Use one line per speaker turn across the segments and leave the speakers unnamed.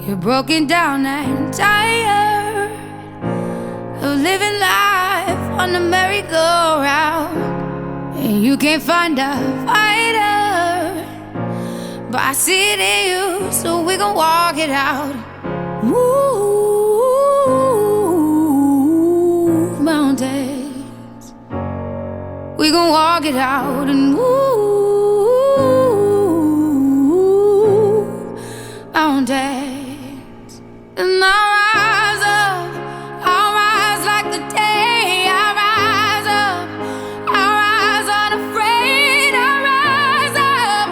You're broken down and tired of living life on the merry-go-round, and you can't find a fighter, but I see it in you, so we gon' walk it out. Move mountains, we gon' walk it out and move mountains. And I'll rise like the day. I'll rise unafraid. I'll rise up,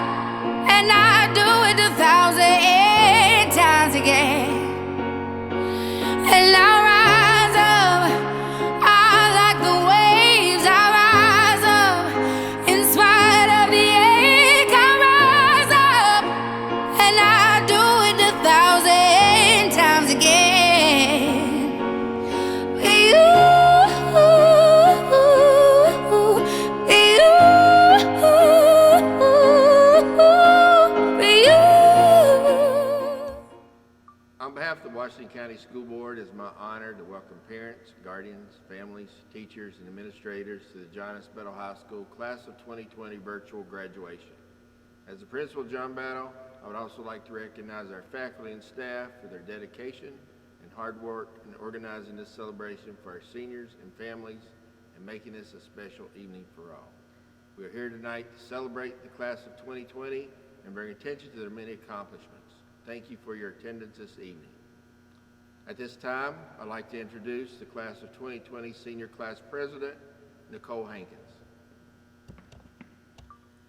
and I do it 1,000 times again. And I'll rise up, I like the waves. I'll rise up, in spite of the ache. I'll rise up, and I do it 1,000 times again.
On behalf of the Washington County School Board, it is my honor to welcome parents, guardians, families, teachers, and administrators to the John S. Battle High School Class of 2020 virtual graduation. As the principal of John Battle, I would also like to recognize our faculty and staff for their dedication and hard work in organizing this celebration for our seniors and families and making this a special evening for all. We are here tonight to celebrate the Class of 2020 and bring attention to their many accomplishments. Thank you for your attendance this evening. At this time, I'd like to introduce the Class of 2020 Senior Class President, Nicole Hankins.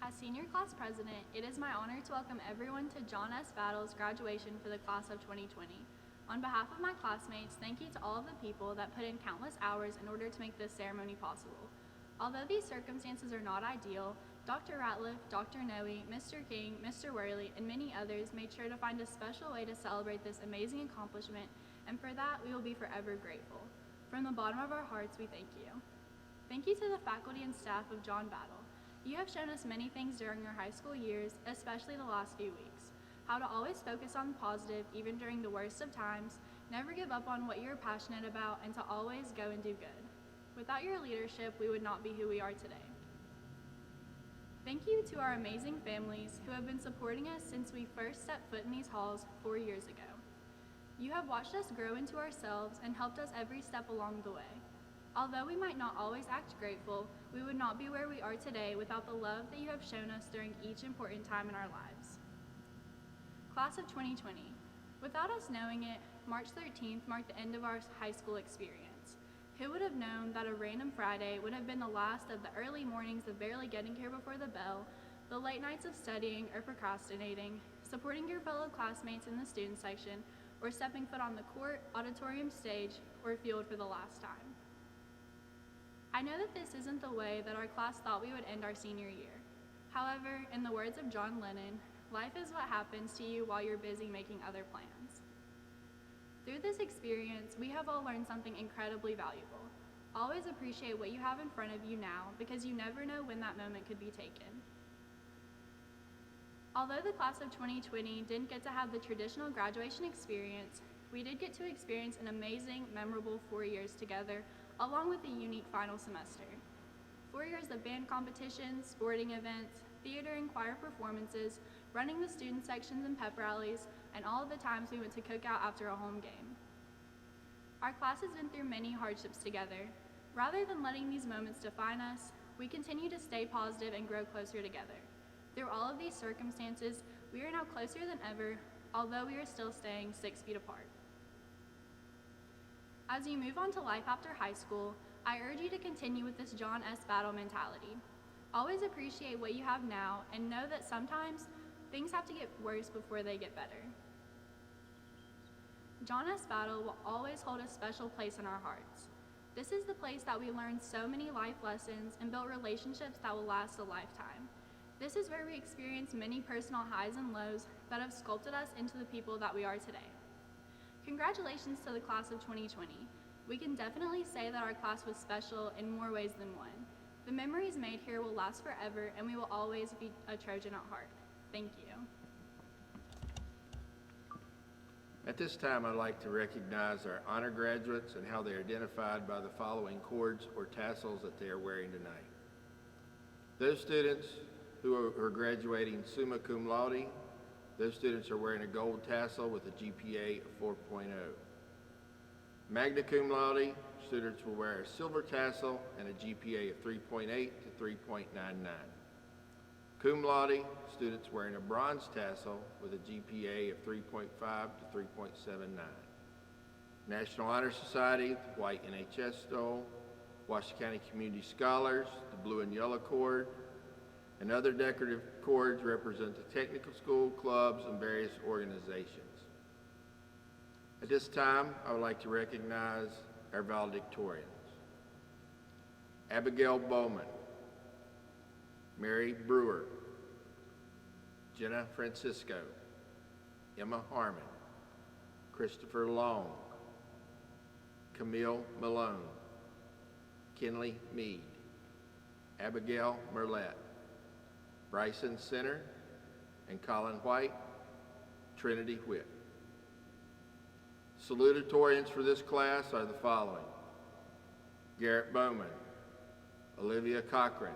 As Senior Class President, it is my honor to welcome everyone to John S. Battle's graduation for the Class of 2020. On behalf of my classmates, thank you to all of the people that put in countless hours in order to make this ceremony possible. Although these circumstances are not ideal, Dr. Ratliff, Dr. Noe, Mr. King, Mr. Worley, and many others made sure to find a special way to celebrate this amazing accomplishment, and for that, we will be forever grateful. From the bottom of our hearts, we thank you. Thank you to the faculty and staff of John Battle. You have shown us many things during your high school years, especially the last few weeks. How to always focus on the positive, even during the worst of times, never give up on what you're passionate about, and to always go and do good. Without your leadership, we would not be who we are today. Thank you to our amazing families who have been supporting us since we first set foot in these halls 4 years ago. You have watched us grow into ourselves and helped us every step along the way. Although we might not always act grateful, we would not be where we are today without the love that you have shown us during each important time in our lives. Class of 2020. Without us knowing it, March 13th marked the end of our high school experience. Who would have known that a random Friday would have been the last of the early mornings of barely getting here before the bell, the late nights of studying or procrastinating, supporting your fellow classmates in the student section, or stepping foot on the court, auditorium stage, or field for the last time. I know that this isn't the way that our class thought we would end our senior year. However, in the words of John Lennon, life is what happens to you while you're busy making other plans. Through this experience, we have all learned something incredibly valuable. Always appreciate what you have in front of you now, because you never know when that moment could be taken. Although the Class of 2020 didn't get to have the traditional graduation experience, we did get to experience an amazing, memorable 4 years together, along with a unique final semester. 4 years of band competitions, sporting events, theater and choir performances, running the student sections and pep rallies, and all of the times we went to cook out after a home game. Our class has been through many hardships together. Rather than letting these moments define us, we continue to stay positive and grow closer together. Through all of these circumstances, we are now closer than ever, although we are still staying 6 feet apart. As you move on to life after high school, I urge you to continue with this John S. Battle mentality. Always appreciate what you have now and know that sometimes things have to get worse before they get better. John S. Battle will always hold a special place in our hearts. This is the place that we learned so many life lessons and built relationships that will last a lifetime. This is where we experience many personal highs and lows that have sculpted us into the people that we are today. Congratulations to the Class of 2020. We can definitely say that our class was special in more ways than one. The memories made here will last forever, and we will always be a Trojan at heart. Thank you.
At this time, I'd like to recognize our honor graduates and how they are identified by the following cords or tassels that they are wearing tonight. Those students who are graduating summa cum laude, those students are wearing a gold tassel with a GPA of 4.0. Magna cum laude, students will wear a silver tassel and a GPA of 3.8 to 3.99. Cum laude, students wearing a bronze tassel with a GPA of 3.5 to 3.79. National Honor Society, the white NHS stole. Washington County Community Scholars, the blue and yellow cord. And other decorative cords represent the technical school, clubs, and various organizations. At this time, I would like to recognize our valedictorians. Abigail Bowman, Mary Brewer, Jenna Francisco, Emma Harmon, Christopher Long, Camille Malone, Kinley Mead, Abigail Merlette, Bryson Center, and Colin White, Trinity Whip. Salutatorians for this class are the following: Garrett Bowman, Olivia Cochran,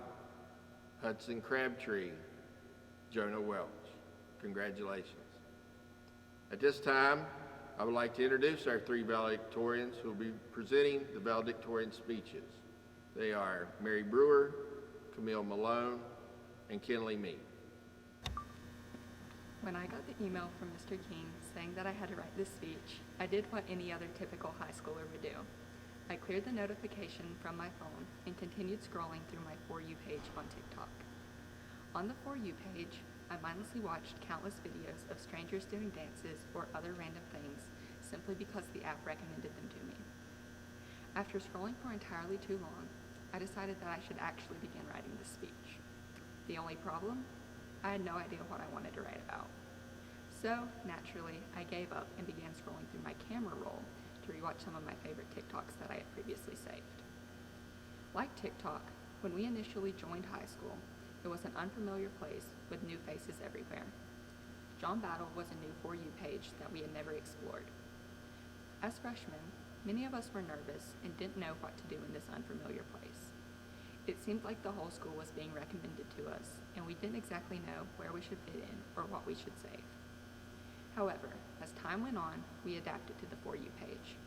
Hudson Crabtree, Jonah Welch. Congratulations. At this time, I would like to introduce our three valedictorians who will be presenting the valedictorian speeches. They are Mary Brewer, Camille Malone, and Kinley Mead.
When I got the email from Mr. King saying that I had to write this speech, I did what any other typical high schooler would do. I cleared the notification from my phone and continued scrolling through my For You page on TikTok. On the For You page, I mindlessly watched countless videos of strangers doing dances or other random things simply because the app recommended them to me. After scrolling for entirely too long, I decided that I should actually begin writing this speech. The only problem? I had no idea what I wanted to write about. So, naturally, I gave up and began scrolling through my camera roll to rewatch some of my favorite TikToks that I had previously saved. Like TikTok, when we initially joined high school, it was an unfamiliar place with new faces everywhere. John Battle was a new For You page that we had never explored. As freshmen, many of us were nervous and didn't know what to do in this unfamiliar place. It seemed like the whole school was being recommended to us, and we didn't exactly know where we should fit in or what we should save. However, as time went on, we adapted to the For You page.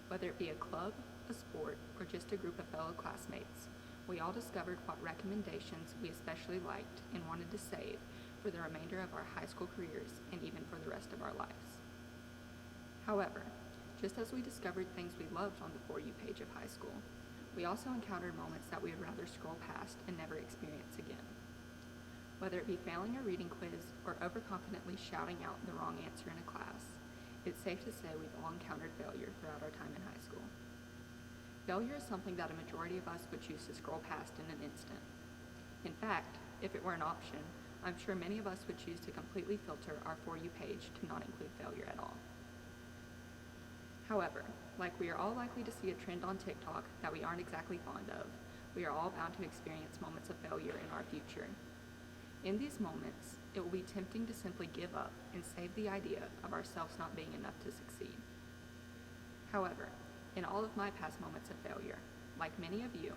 Whether it be a club, a sport, or just a group of fellow classmates, we all discovered what recommendations we especially liked and wanted to save for the remainder of our high school careers and even for the rest of our lives. However, just as we discovered things we loved on the For You page of high school, we also encountered moments that we would rather scroll past and never experience again. Whether it be failing a reading quiz or overconfidently shouting out the wrong answer in a class, it's safe to say we've all encountered failure throughout our time in high school. Failure is something that a majority of us would choose to scroll past in an instant. In fact, if it were an option, I'm sure many of us would choose to completely filter our For You page to not include failure at all. However, like we are all likely to see a trend on TikTok that we aren't exactly fond of, we are all bound to experience moments of failure in our future. In these moments, it will be tempting to simply give up and save the idea of ourselves not being enough to succeed. However, in all of my past moments of failure, like many of you,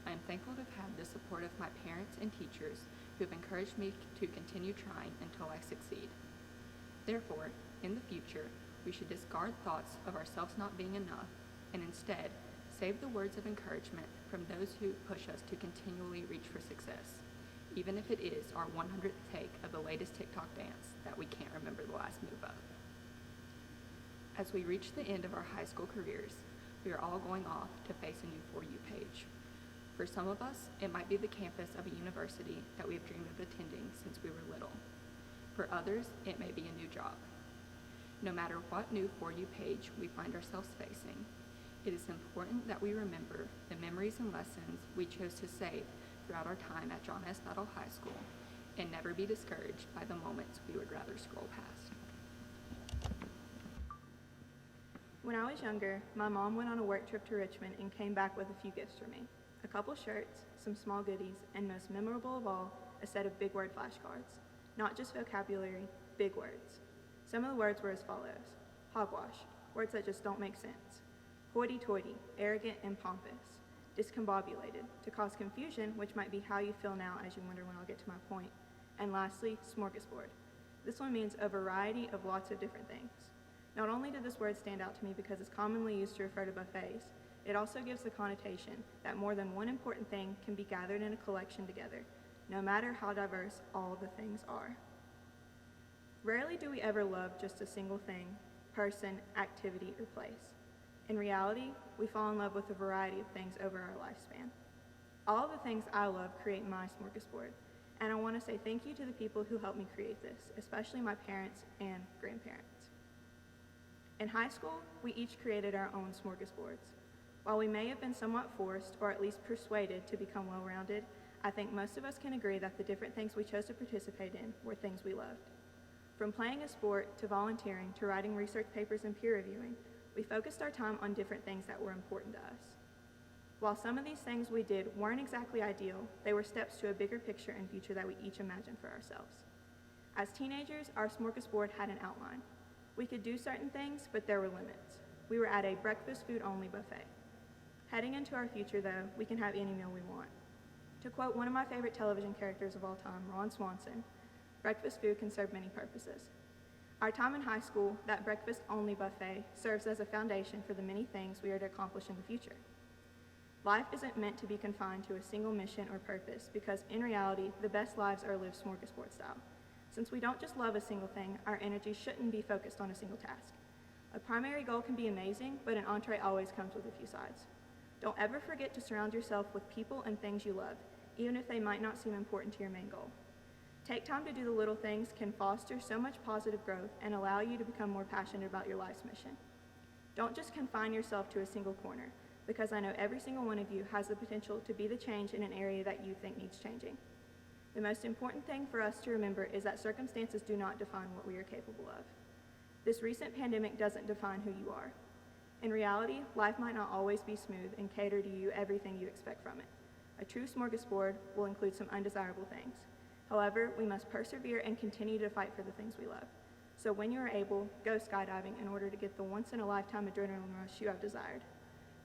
I am thankful to have had the support of my parents and teachers who have encouraged me to continue trying until I succeed. Therefore, in the future, we should discard thoughts of ourselves not being enough and instead save the words of encouragement from those who push us to continually reach for success, even if it is our 100th take of the latest TikTok dance that we can't remember the last move of. As we reach the end of our high school careers, we are all going off to face a new For You page. For some of us, it might be the campus of a university that we have dreamed of attending since we were little. For others, it may be a new job. No matter what new For You page we find ourselves facing, it is important that we remember the memories and lessons we chose to save throughout our time at John S. Battle High School and never be discouraged by the moments we would rather scroll past.
When I was younger, my mom went on a work trip to Richmond and came back with a few gifts for me. A couple shirts, some small goodies, and most memorable of all, a set of big word flashcards. Not just vocabulary, big words. Some of the words were as follows: hogwash, words that just don't make sense. Hoity-toity, arrogant and pompous. Discombobulated, to cause confusion, which might be how you feel now as you wonder when I'll get to my point. And lastly, smorgasbord. This one means a variety of lots of different things. Not only did this word stand out to me because it's commonly used to refer to buffets, it also gives the connotation that more than one important thing can be gathered in a collection together, no matter how diverse all the things are. Rarely do we ever love just a single thing, person, activity, or place. In reality, we fall in love with a variety of things over our lifespan. All of the things I love create my smorgasbord, and I want to say thank you to the people who helped me create this, especially my parents and grandparents. In high school, we each created our own smorgasbords. While we may have been somewhat forced, or at least persuaded, to become well-rounded, I think most of us can agree that the different things we chose to participate in were things we loved. From playing a sport, to volunteering, to writing research papers and peer reviewing, we focused our time on different things that were important to us. While some of these things we did weren't exactly ideal, they were steps to a bigger picture and future that we each imagined for ourselves. As teenagers, our smorgasbord had an outline. We could do certain things, but there were limits. We were at a breakfast food-only buffet. Heading into our future, though, we can have any meal we want. To quote one of my favorite television characters of all time, Ron Swanson, breakfast food can serve many purposes. Our time in high school, that breakfast-only buffet, serves as a foundation for the many things we are to accomplish in the future. Life isn't meant to be confined to a single mission or purpose because, in reality, the best lives are lived smorgasbord style. Since we don't just love a single thing, our energy shouldn't be focused on a single task. A primary goal can be amazing, but an entree always comes with a few sides. Don't ever forget to surround yourself with people and things you love, even if they might not seem important to your main goal. Take time to do the little things can foster so much positive growth and allow you to become more passionate about your life's mission. Don't just confine yourself to a single corner, because I know every single one of you has the potential to be the change in an area that you think needs changing. The most important thing for us to remember is that circumstances do not define what we are capable of. This recent pandemic doesn't define who you are. In reality, life might not always be smooth and cater to you everything you expect from it. A true smorgasbord will include some undesirable things. However, we must persevere and continue to fight for the things we love. So when you are able, go skydiving in order to get the once-in-a-lifetime adrenaline rush you have desired.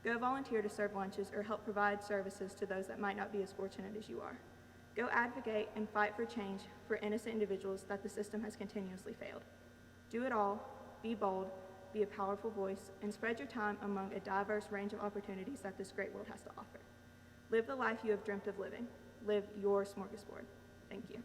Go volunteer to serve lunches or help provide services to those that might not be as fortunate as you are. Go advocate and fight for change for innocent individuals that the system has continuously failed. Do it all, be bold, be a powerful voice, and spread your time among a diverse range of opportunities that this great world has to offer. Live the life you have dreamt of living. Live your smorgasbord. Thank you.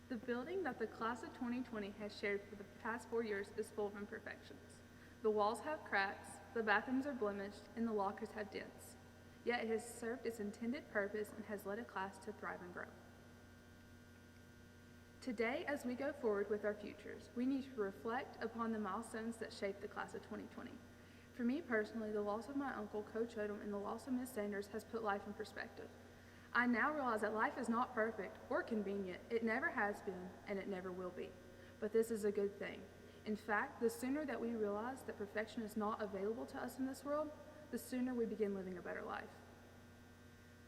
The building that the class of 2020 has shared for the past 4 years is full of imperfections. The walls have cracks, the bathrooms are blemished, and the lockers have dents. Yet it has served its intended purpose and has led a class to thrive and grow. Today, as we go forward with our futures, we need to reflect upon the milestones that shaped the class of 2020. For me personally, the loss of my uncle, Coach Odom, and the loss of Ms. Sanders has put life in perspective. I now realize that life is not perfect or convenient. It never has been, and it never will be. But this is a good thing. In fact, the sooner that we realize that perfection is not available to us in this world, the sooner we begin living a better life.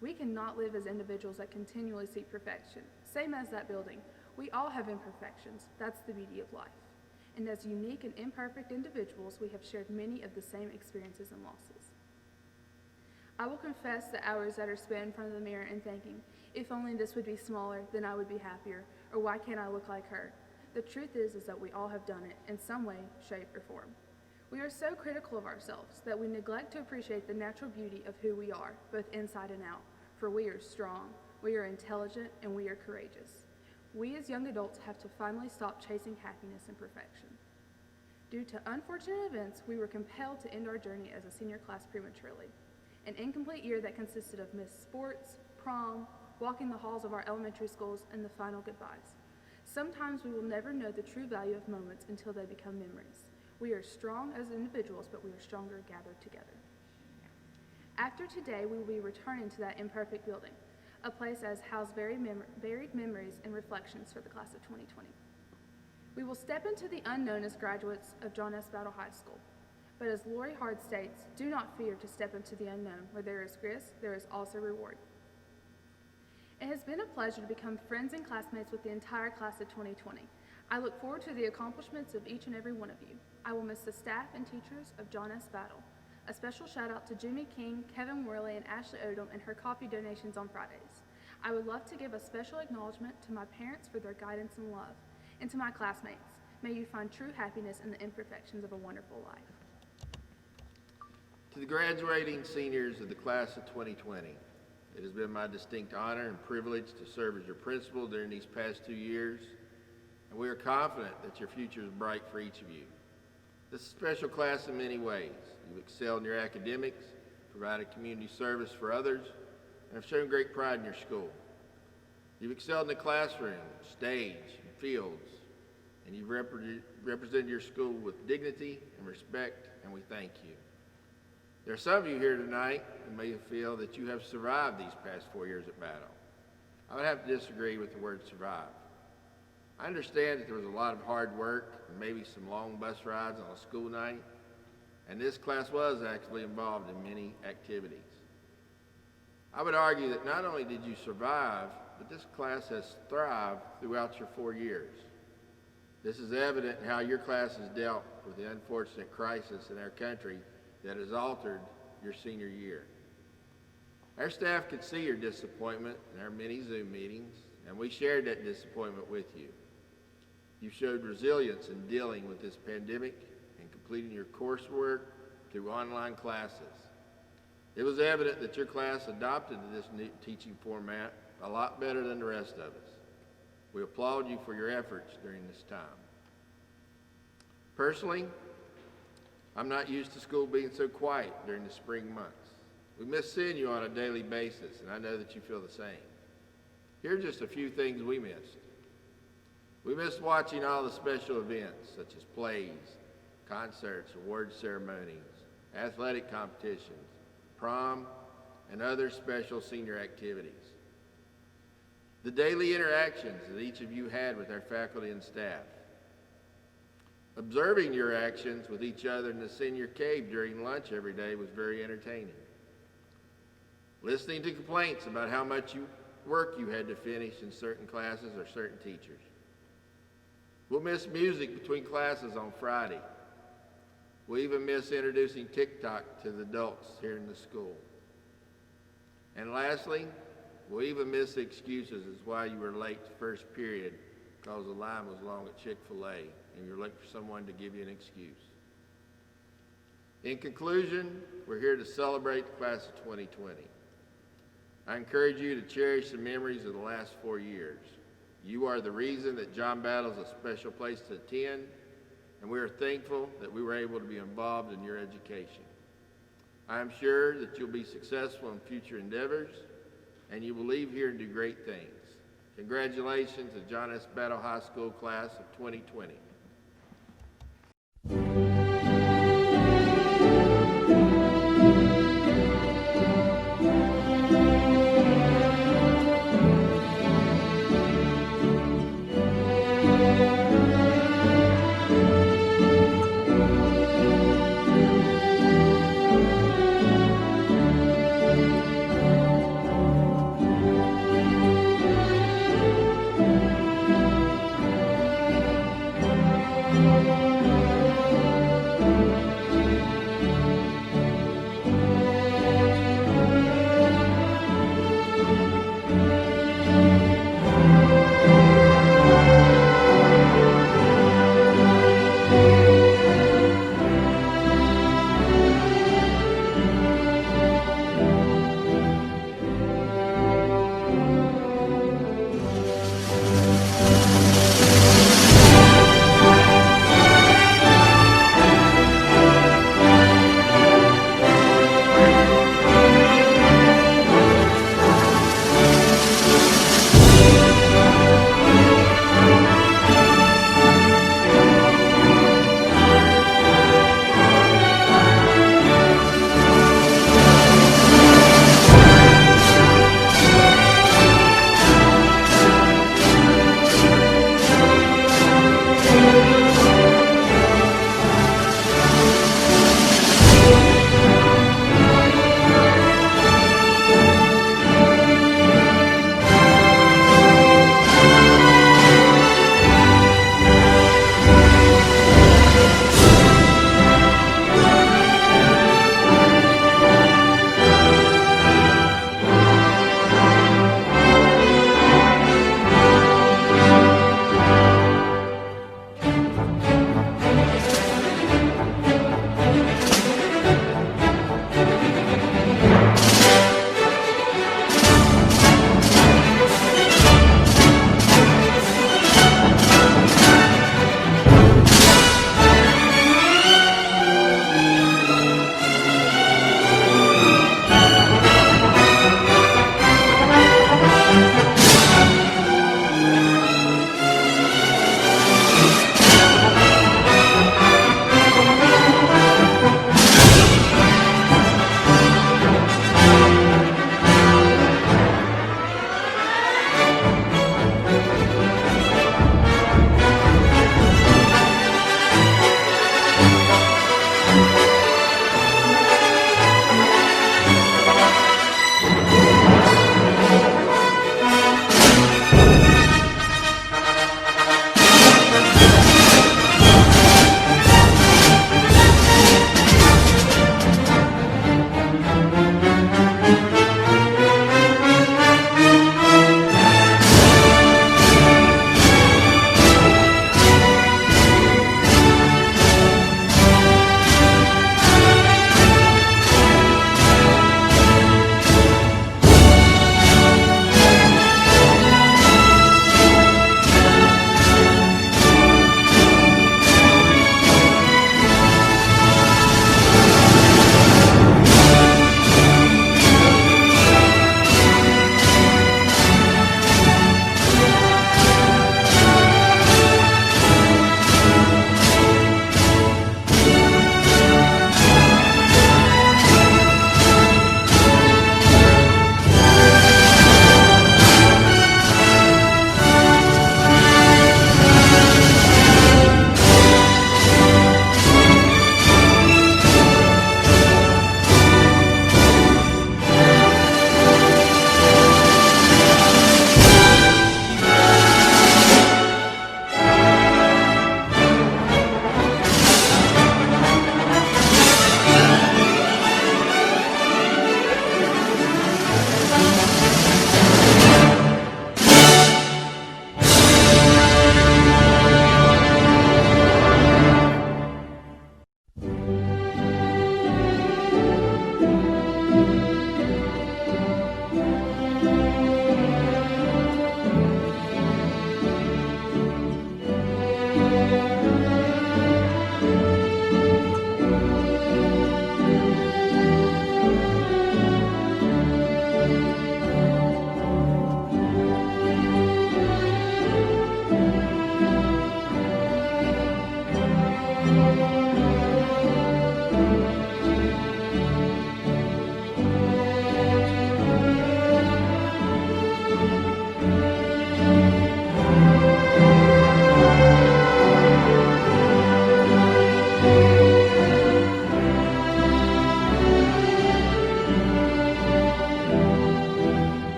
We cannot live as individuals that continually seek perfection. Same as that building. We all have imperfections. That's the beauty of life. And as unique and imperfect individuals, we have shared many of the same experiences and losses. I will confess the hours that are spent in front of the mirror and thinking, if only this would be smaller, then I would be happier, or why can't I look like her? The truth is that we all have done it in some way, shape, or form. We are so critical of ourselves that we neglect to appreciate the natural beauty of who we are, both inside and out, for we are strong, we are intelligent, and we are courageous. We as young adults have to finally stop chasing happiness and perfection. Due to unfortunate events, we were compelled to end our journey as a senior class prematurely. An incomplete year that consisted of missed sports, prom, walking the halls of our elementary schools, and the final goodbyes. Sometimes we will never know the true value of moments until they become memories. We are strong as individuals, but we are stronger gathered together. After today, we will be returning to that imperfect building, a place that has housed varied memories and reflections for the class of 2020. We will step into the unknown as graduates of John S. Battle High School. But as Lori Hard states, do not fear to step into the unknown. Where there is risk, there is also reward. It has been a pleasure to become friends and classmates with the entire class of 2020. I look forward to the accomplishments of each and every one of you. I will miss the staff and teachers of John S. Battle. A special shout out to Jimmy King, Kevin Worley, and Ashley Odom and her coffee donations on Fridays. I would love to give a special acknowledgement to my parents for their guidance and love, and to my classmates. May you find true happiness in the imperfections of a wonderful life.
To the graduating seniors of the class of 2020, it has been my distinct honor and privilege to serve as your principal during these past 2 years, and we are confident that your future is bright for each of you. This is a special class in many ways. You've excelled in your academics, provided community service for others, and have shown great pride in your school. You've excelled in the classroom, stage, and fields, and you've represented your school with dignity and respect, and we thank you. There are some of you here tonight who may feel that you have survived these past 4 years at Battle. I would have to disagree with the word survive. I understand that there was a lot of hard work and maybe some long bus rides on a school night, and this class was actually involved in many activities. I would argue that not only did you survive, but this class has thrived throughout your 4 years. This is evident in how your class has dealt with the unfortunate crisis in our country that has altered your senior year. Our staff could see your disappointment in our many Zoom meetings, and we shared that disappointment with you. You showed resilience in dealing with this pandemic and completing your coursework through online classes. It was evident that your class adopted this new teaching format a lot better than the rest of us. We applaud you for your efforts during this time. Personally, I'm not used to school being so quiet during the spring months. We miss seeing you on a daily basis, and I know that you feel the same. Here are just a few things we missed. We missed watching all the special events, such as plays, concerts, award ceremonies, athletic competitions, prom, and other special senior activities. The daily interactions that each of you had with our faculty and staff. Observing your actions with each other in the senior cave during lunch every day was very entertaining. Listening to complaints about how much work you had to finish in certain classes or certain teachers. We'll miss music between classes on Friday. We'll even miss introducing TikTok to the adults here in the school. And lastly, we'll even miss the excuses as why you were late to first period because the line was long at Chick-fil-A and you're looking for someone to give you an excuse. In conclusion, we're here to celebrate the class of 2020. I encourage you to cherish the memories of the last 4 years. You are the reason that John Battle is a special place to attend, and we are thankful that we were able to be involved in your education. I am sure that you'll be successful in future endeavors, and you will leave here and do great things. Congratulations to John S. Battle High School class of 2020.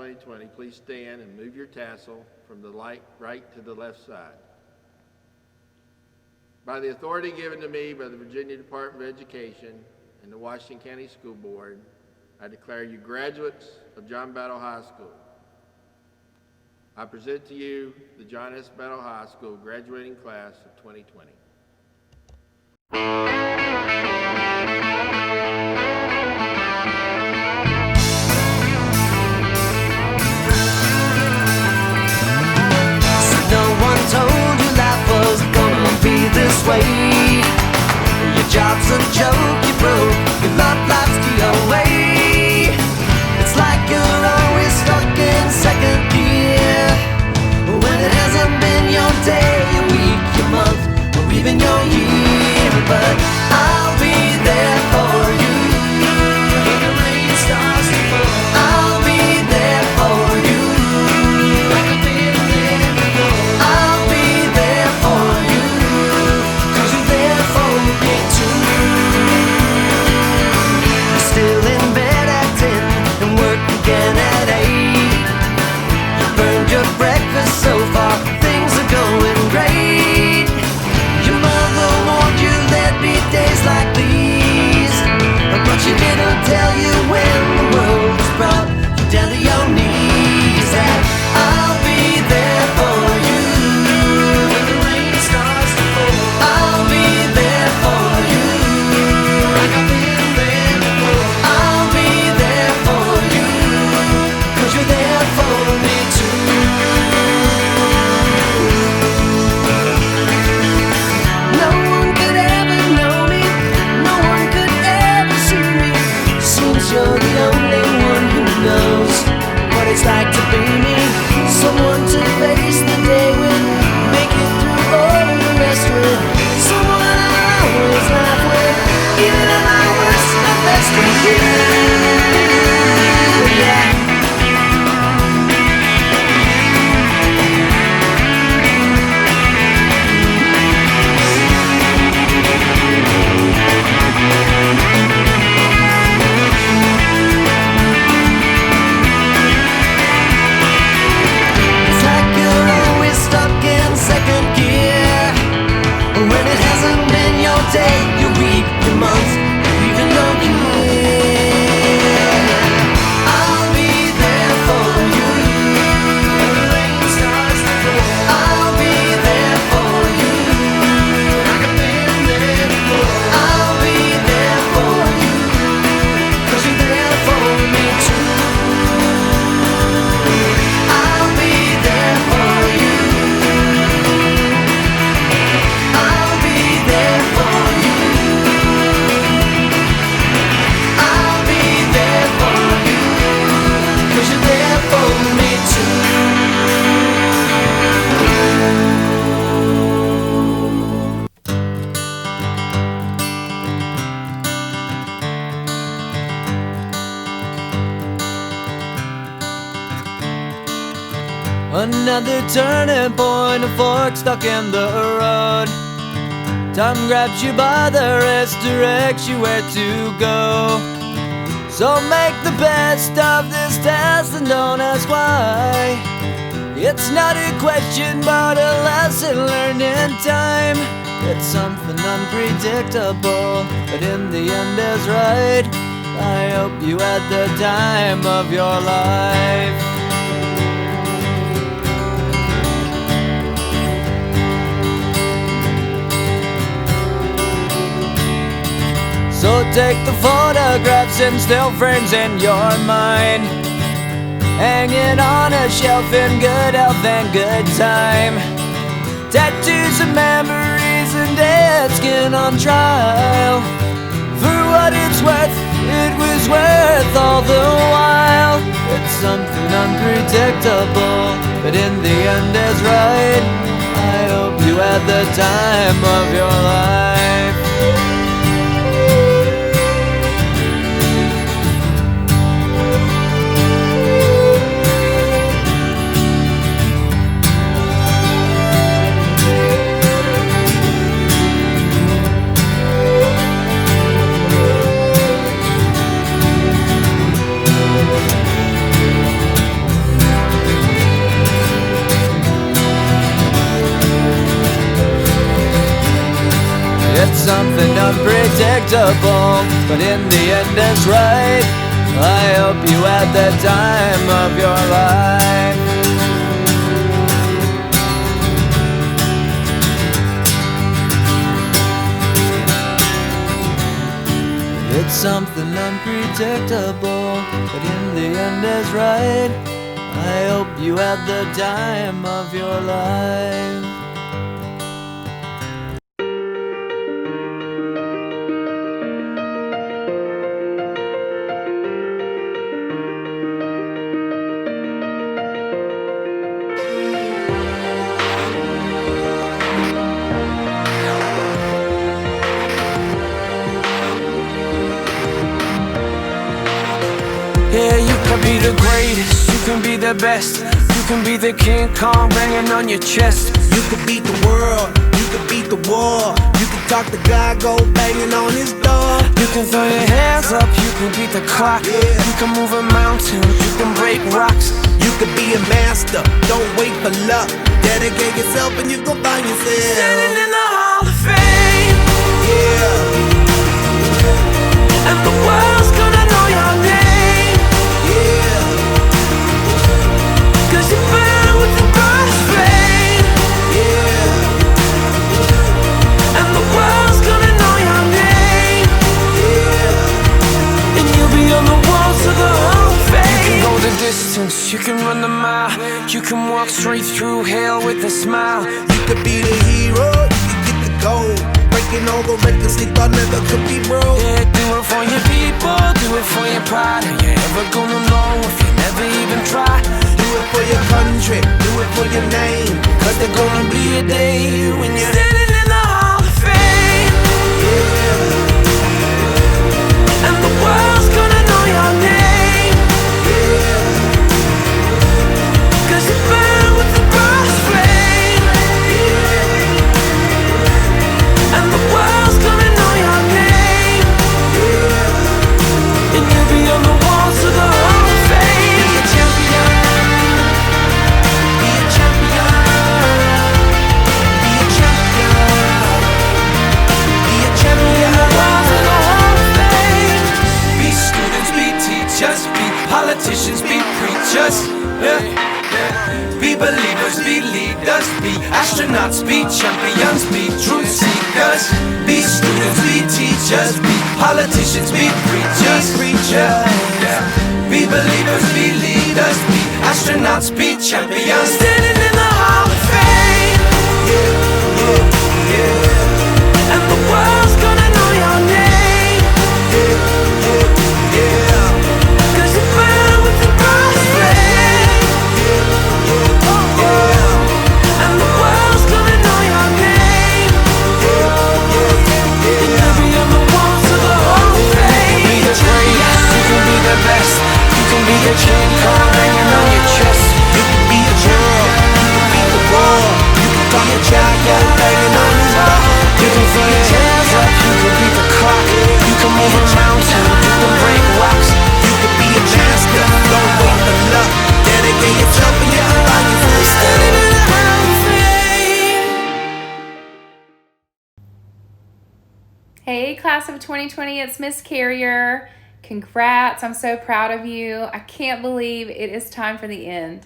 2020, please stand and move your tassel from the right to the left side. By the authority given to me by the Virginia Department of Education and the Washington County School Board, I declare you graduates of John Battle High School. I present to you the John S. Battle High School graduating class of 2020.
No one told you life was gonna be this way. Your job's a joke, you broke, your love life's the away. It's like you're always stuck in second gear, when it hasn't been your day, your week, your month, or even your year. But I'll be there for you when the rain starts to fall. I'll be there for you like I've been there before. I'll be there for you 'cause you're there for me too. You're still in bed at 10 and work again at 8. You burned your breakfast so far, things are going great. Your mother warned you there'd be days like these, but she didn't tell you when the world was brought you down to your knees. That I'll be there for you when the rain starts to fall. I'll be there for you like I've been there before. I'll be there for you 'cause you're there for me too. No one could ever know me, no one could ever see me. Seems you're the only one who knows what it's like to be me. Someone to face the day with, make it through all the rest with. Someone I always laugh with, even at my worst, my best with you. Yeah. It's like you're always stuck in second gear, when it hasn't been your day, your week, your month, or even your year. I'll be there for you when the rain starts to fall. I'll be there for you like I've been there before. I'll be there for you 'cause you're there for me too. I'll be there for you. I'll be there for you. I'll be there for you 'cause you're there for me too.
Another turning point, a fork stuck in the road. Time grabs you by the wrist, directs you where to go. So make the best of this test and don't ask why. It's not a question but a lesson learned in time. It's something unpredictable, but in the end is right. I hope you had the time of your life. So take the photographs and still frames in your mind, hanging on a shelf in good health and good time. Tattoos and memories and dead skin on trial. For what it's worth, it was worth all the while. It's something unpredictable, but in the end is right. I hope you had the time of your life. unpredictable, but in the end it's right. I hope you had the time of your life. It's something unpredictable, but in the end is right. I hope you had the time of your life.
Yeah, you can be the greatest, you can be the best, you can be the King Kong banging on your chest.
You could beat the world, you could beat the war. You can talk to God, go banging on his door.
You can throw your hands up, you can beat the clock. You can move a mountain, you can break rocks.
You could be a master, don't wait for luck. Dedicate yourself and you gon' find yourself
Standing in the Hall of Fame,
yeah,
and the world's gonna know your name,
yeah,
'cause you burn with the brightest flame,
yeah,
and the world's gonna know your name,
yeah.
and you'll be on the walls of the Hall of Fame. You can go the distance, you can run the mile, you can walk straight through hell with a smile.
You could be the hero, you can get the gold. Breaking all the records they thought never could be broke.
Yeah, do it for your people, do it for your pride. Are you ever gonna know if you never even try?
Do it for your country, do it for your name. 'Cause there's gonna be a day when you're
Standing in the Hall of Fame, and the world's gonna know your name, 'cause you burn with the brightest flame, and the world's gonna know your name, and you'll be on the walls of the Hall of Fame.
be a champion, be a champion, be a champion, be a champion.
Walls of the Hall of Fame. Be students, be teachers, be politicians, be preachers. Yeah. Be believers, be leaders, be astronauts, be champions, be truth seekers. Be students, be teachers, be politicians, be preachers. Yeah. Be believers, be leaders, be astronauts, be champions. Standing in the Hall of Fame, and the world's gonna know your name, 'cause you burn with the brightest flame, and the world's gonna know your name, and you'll be on the walls of the Hall of Fame. You can be the greatest, you can be the best, you can be the King Kong banging on your chest.
You can be the world, you can beat the war. You can talk to God, go banging on his door.
You can throw your hands up, you can beat the clock. You can move a mountain, you can break rocks.
You could be a master, don't wait for luck. Dedicate yourself and you can find yourself
Standing in the Hall of Fame.
Hey, class of 2020, it's Miss Carrier. Congrats, I'm so proud of you. I can't believe it is time for the end.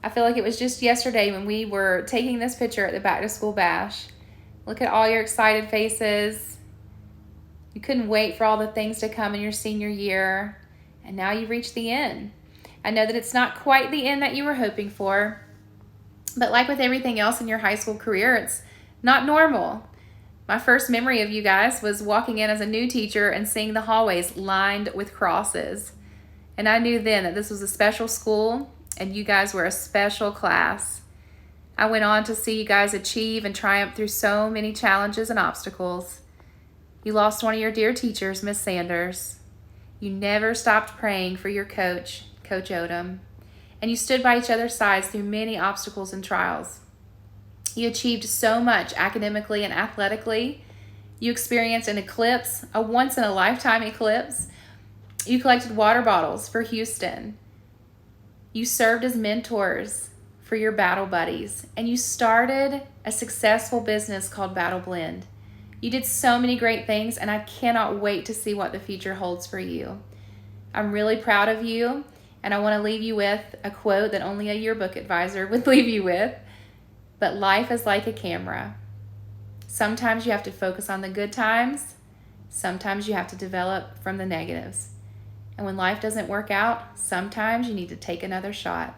I feel like it was just yesterday when we were taking this picture at the back to school bash. Look at all your excited faces. You couldn't wait for all the things to come in your senior year, and now you've reached the end. I know that it's not quite the end that you were hoping for, but like with everything else in your high school career, it's not normal. My first memory of you guys was walking in as a new teacher and seeing the hallways lined with crosses. And I knew then that this was a special school and you guys were a special class. I went on to see you guys achieve and triumph through so many challenges and obstacles. You lost one of your dear teachers, Miss Sanders. You never stopped praying for your coach, Coach Odom. And you stood by each other's sides through many obstacles and trials. You achieved so much academically and athletically. You experienced an eclipse, a once-in-a-lifetime eclipse. You collected water bottles for Houston. You served as mentors for your battle buddies. And you started a successful business called Battle Blend. You did so many great things, and I cannot wait to see what the future holds for you. I'm really proud of you, and I want to leave you with a quote that only a yearbook advisor would leave you with. But life is like a camera. Sometimes you have to focus on the good times. Sometimes you have to develop from the negatives. And when life doesn't work out, sometimes you need to take another shot.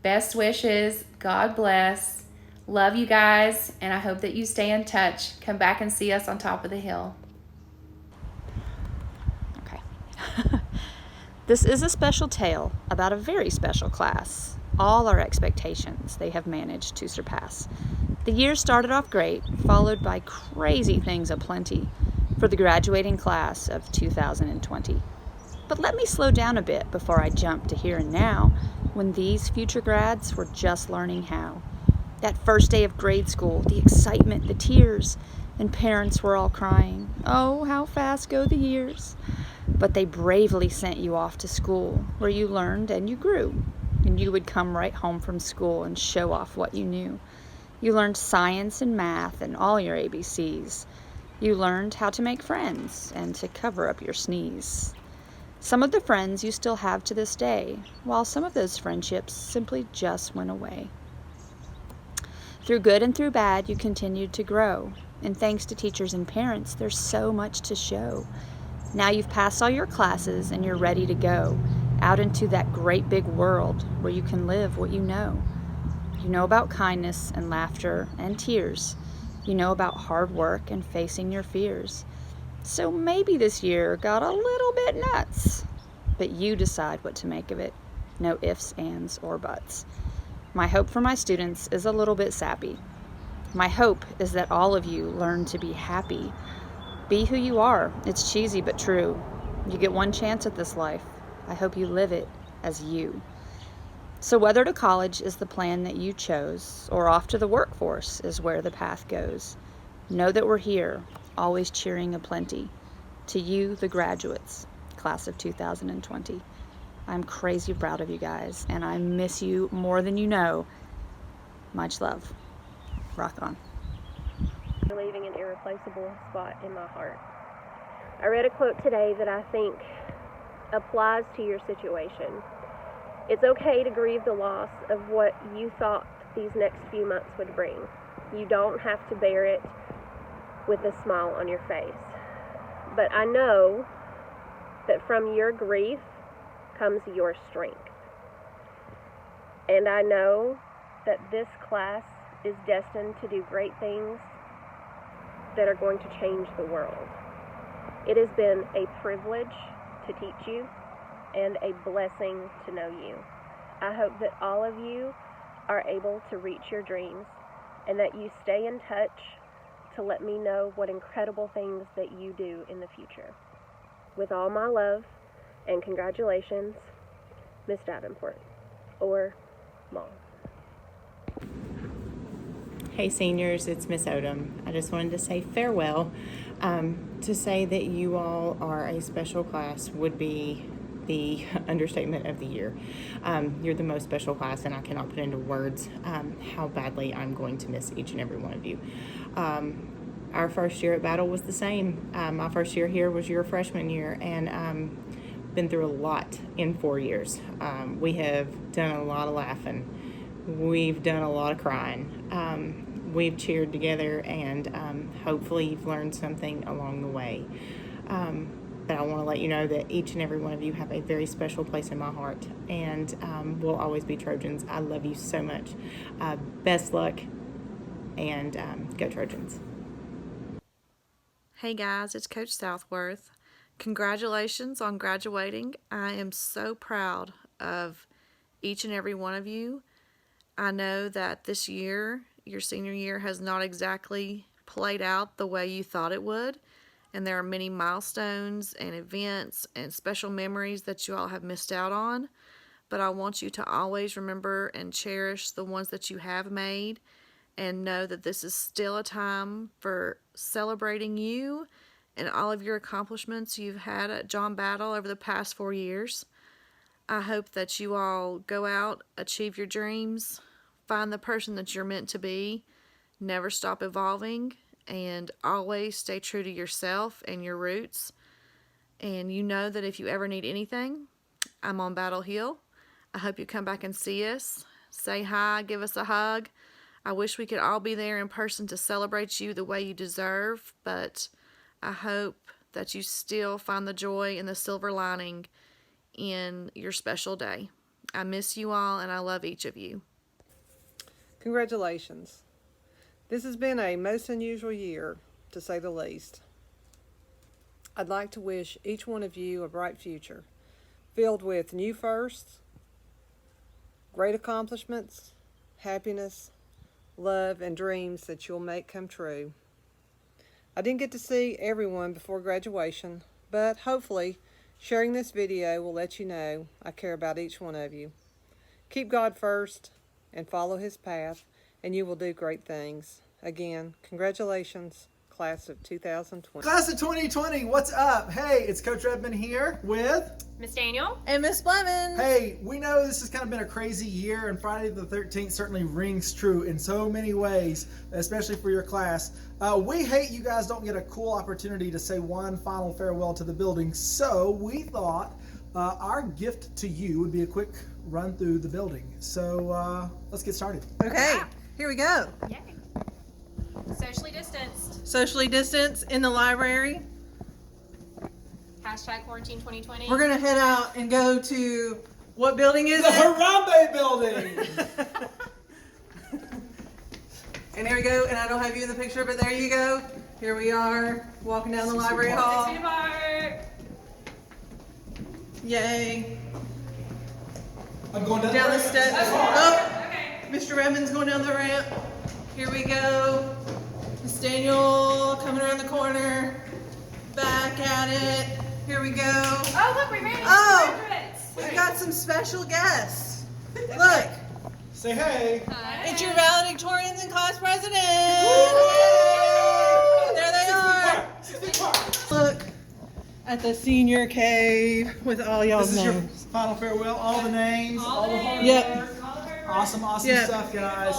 Best wishes. God bless. Love you guys, and I hope that you stay in touch. Come back and see us on top of the hill.
Okay. This is a special tale about a very special class. All our expectations they have managed to surpass. The year started off great, followed by crazy things aplenty for the graduating class of 2020. But let me slow down a bit before I jump to here and now, when these future grads were just learning how. That first day of grade school, the excitement, the tears, and parents were all crying, "Oh, how fast go the years." But they bravely sent you off to school, where you learned and you grew, and you would come right home from school and show off what you knew. You learned science and math and all your ABCs. You learned how to make friends and to cover up your sneeze. Some of the friends you still have to this day, while some of those friendships simply just went away. Through good and through bad, you continued to grow, and thanks to teachers and parents, there's so much to show. Now you've passed all your classes and you're ready to go out into that great big world where you can live what you know. You know about kindness and laughter and tears. You know about hard work and facing your fears. So maybe this year got a little bit nuts, but you decide what to make of it. No ifs, ands, or buts. My hope for my students is a little bit sappy. My hope is that all of you learn to be happy. Be who you are. It's cheesy but true. You get one chance at this life. I hope you live it as you. So whether to college is the plan that you chose, or off to the workforce is where the path goes, know that we're here, always cheering aplenty. To you, the graduates, class of 2020. I'm crazy proud of you guys, and I miss you more than you know. Much love. Rock on.
Leaving an irreplaceable spot in my heart. I read a quote today that I think applies to your situation. It's okay to grieve the loss of what you thought these next few months would bring. You don't have to bear it with a smile on your face. But I know that from your grief comes your strength. And I know that this class is destined to do great things that are going to change the world. It has been a privilege to teach you and a blessing to know you. I hope that all of you are able to reach your dreams and that you stay in touch to let me know what incredible things that you do in the future. With all my love and congratulations, Miss Davenport, or Mom.
Hey seniors, it's Miss Odom. I just wanted to say farewell. To say that you all are a special class would be the understatement of the year. You're the most special class, and I cannot put into words how badly I'm going to miss each and every one of you. Our first year at Battle was the same. My first year here was your freshman year, and been through a lot in 4 years. We have done a lot of laughing. We've done a lot of crying. We've cheered together, and hopefully you've learned something along the way. But I want to let you know that each and every one of you have a very special place in my heart, and will always be Trojans. I love you so much. Best luck, and go Trojans.
Hey guys, it's Coach Southworth. Congratulations on graduating. I am so proud of each and every one of you. I know that this year, your senior year, has not exactly played out the way you thought it would, and there are many milestones and events and special memories that you all have missed out on, but I want you to always remember and cherish the ones that you have made, and know that this is still a time for celebrating you and all of your accomplishments you've had at John Battle over the past 4 years. I hope that you all go out, achieve your dreams, find the person that you're meant to be, never stop evolving, and always stay true to yourself and your roots. And you know that if you ever need anything, I'm on Battle Hill. I hope you come back and see us. Say hi, give us a hug. I wish we could all be there in person to celebrate you the way you deserve, but I hope that you still find the joy and the silver lining in your special day. I miss you all, and I love each of you.
Congratulations. This has been a most unusual year, to say the least. I'd like to wish each one of you a bright future, filled with new firsts, great accomplishments, happiness, love, and dreams that you'll make come true. I didn't get to see everyone before graduation, but hopefully sharing this video will let you know I care about each one of you. Keep God first and follow His path, and you will do great things. Again, congratulations, class of 2020.
Class of 2020, what's up? Hey, it's Coach Redmond here with
Miss Daniel
and Miss Blevins.
Hey, we know this has kind of been a crazy year, and Friday the 13th certainly rings true in so many ways, especially for your class. We hate you guys don't get a cool opportunity to say one final farewell to the building, so we thought our gift to you would be a quick run through the building. So let's get started.
Okay, here we go.
Yay. Socially distanced.
Socially distanced in the library.
Hashtag quarantine 2020.
We're gonna head out and go to, what building is it?
The Harambe building!
And there we go, and I don't have you in the picture, but there you go. Here we are, walking down the library hall.
6 feet apart.
Yay.
I'm going down
the steps.
Oh, okay.
Mr. Redmond's going down the ramp. Here we go. Miss Daniel coming around the corner. Back at it. Here we go.
Oh, look, we made it.
Oh, we've got some special guests. Look.
Say hey.
Hi. It's your valedictorians and class president. There they are. Look at the senior cave with all y'all's names.
This is your final farewell. All the names. All the hard
Yep.
work. Awesome stuff, guys.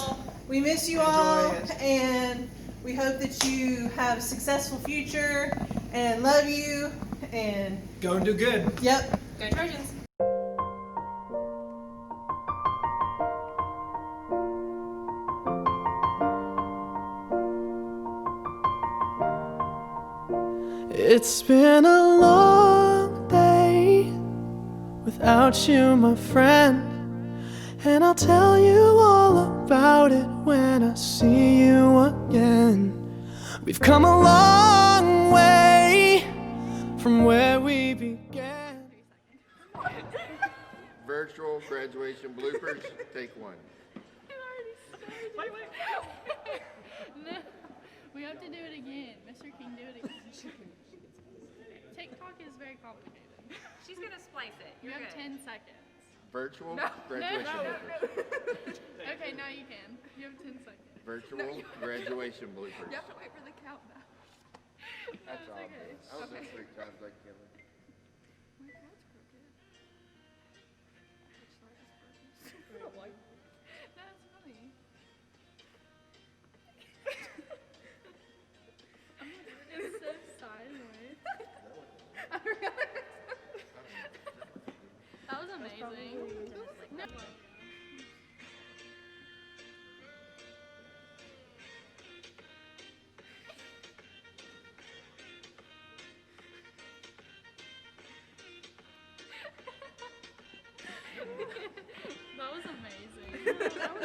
We miss you all, and we hope that you have a successful future, and love you, and
go and do good.
Yep.
Go Trojans.
It's been a long day without you, my friend. And I'll tell you all about it when I see you again. We've come a long way from where we began.
Virtual graduation bloopers, take one.
No, we have to do it again. Mr. King, do it again. TikTok is very complicated.
She's going to splice it.
You have 10 seconds.
Virtual
No.
graduation
No.
bloopers.
Okay, now you can. You have 10 seconds.
Virtual graduation bloopers.
You have to wait for the countdown.
That's
okay.
obvious. I was
Okay.
3 times like Kevin.
That's funny. It's so sideways. That was amazing. No. That was amazing.